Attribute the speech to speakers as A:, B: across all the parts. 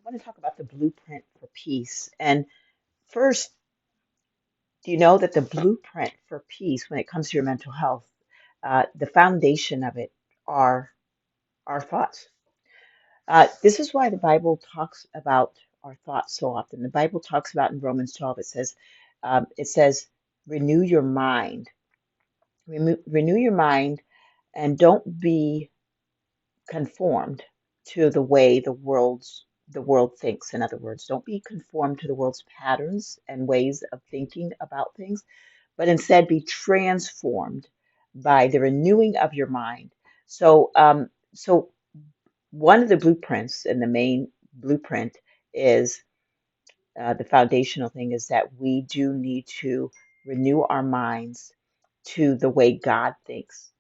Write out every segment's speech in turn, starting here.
A: want to talk about the blueprint for peace. And first, do you know that the blueprint for peace, when it comes to your mental health, the foundation of it are our thoughts. This is why the Bible talks about our thoughts so often. The Bible talks about in Romans 12, it says, renew your mind, renew your mind, and don't be conformed to the way the world thinks. In other words, don't be conformed to the world's patterns and ways of thinking about things, but instead be transformed by the renewing of your mind. So one of the blueprints, and the main blueprint is the foundational thing, is that we do need to renew our minds to the way God thinks.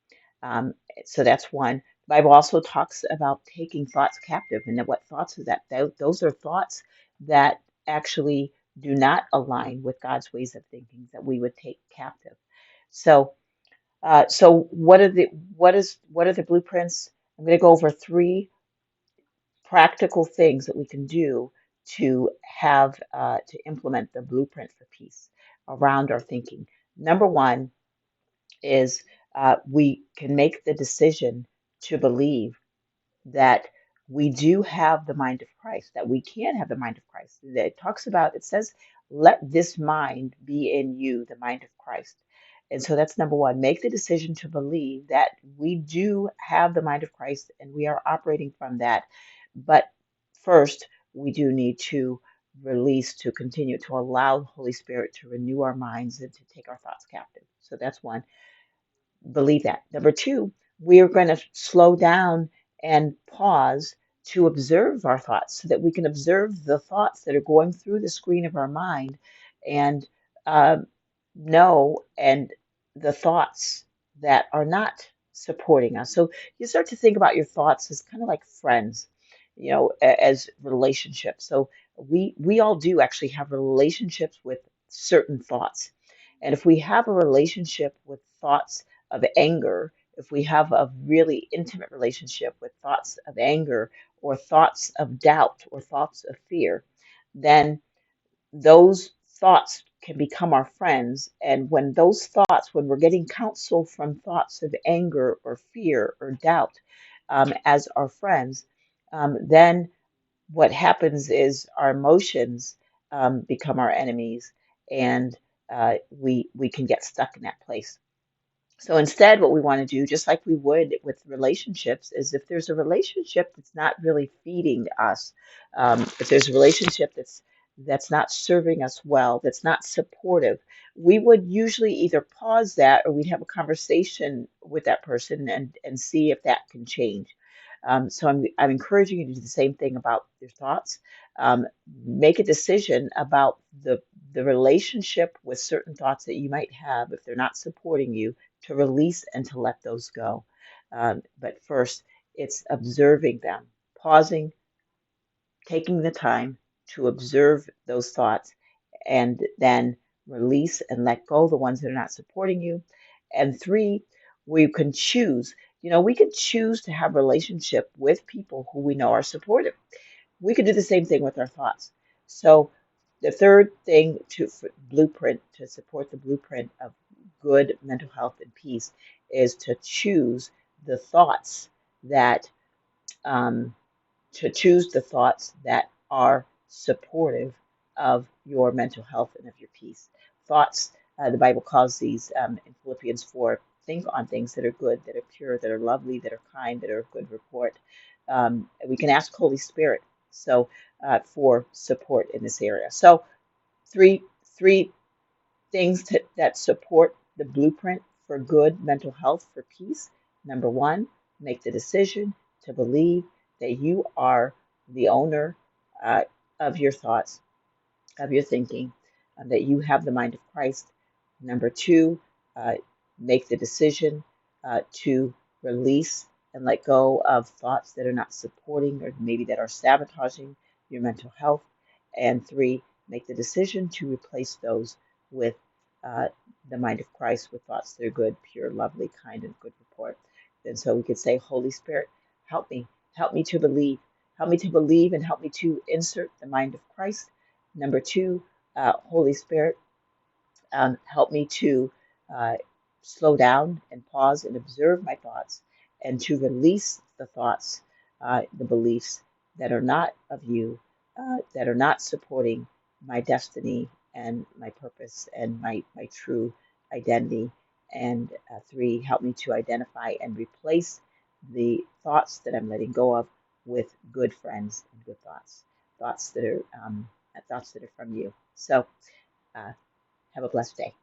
A: Um, so that's one. The Bible also talks about taking thoughts captive. And then what thoughts is that? Those are thoughts that actually do not align with God's ways of thinking that we would take captive. So, so what are the blueprints? I'm going to go over three practical things that we can do to have to implement the blueprint for peace around our thinking. Number one is we can make the decision to believe that we do have the mind of Christ, that we can have the mind of Christ. It says, let this mind be in you, the mind of Christ. And so that's number one. Make the decision to believe that we do have the mind of Christ and we are operating from that. But first, we do need to release, to continue to allow the Holy Spirit to renew our minds and to take our thoughts captive. So that's one. Believe that. Number two, we are going to slow down and pause to observe our thoughts so that we can observe the thoughts that are going through the screen of our mind and uh, know and the thoughts that are not supporting us. So you start to think about your thoughts as kind of like friends, as relationships. So we all do actually have relationships with certain thoughts. And if we have a relationship with thoughts of anger, if we have a really intimate relationship with thoughts of anger or thoughts of doubt or thoughts of fear, then those thoughts can become our friends. And when we're getting counsel from thoughts of anger or fear or doubt as our friends, then what happens is our emotions become our enemies, and we can get stuck in that place. So instead, what we want to do, just like we would with relationships, is if there's a relationship that's not really feeding us, if there's a relationship that's not serving us well, that's not supportive, we would usually either pause that or we'd have a conversation with that person and see if that can change. So I'm encouraging you to do the same thing about your thoughts. Um, Make a decision about the relationship with certain thoughts that you might have if they're not supporting you, to release and to let those go. But first, it's observing them, pausing, taking the time to observe those thoughts, and then release and let go the ones that are not supporting you. And three, we can choose. We can choose to have relationship with people who we know are supportive. We can do the same thing with our thoughts. So the third thing for blueprint to support the blueprint of good mental health and peace is to choose the thoughts that um, are supportive of your mental health and of your peace. Thoughts, the Bible calls these in Philippians 4, think on things that are good, that are pure, that are lovely, that are kind, that are of good report. We can ask Holy Spirit for support in this area. So three things that support the blueprint for good mental health, for peace. Number one, make the decision to believe that you are the owner uh, of your thoughts, of your thinking, that you have the mind of Christ. Number two, uh, make the decision to release and let go of thoughts that are not supporting or maybe that are sabotaging your mental health. And three, make the decision to replace those with uh, the mind of Christ, with thoughts that are good, pure, lovely, kind, and good report. And so we could say, Holy Spirit, help me to believe. Help me to believe and help me to insert the mind of Christ. Number two, Holy Spirit, help me to uh, slow down and pause and observe my thoughts and to release the thoughts, the beliefs that are not of you, that are not supporting my destiny and my purpose and my true identity. And three, help me to identify and replace the thoughts that I'm letting go of with good friends and good thoughts, thoughts that are thoughts that are from you. So uh, have a blessed day.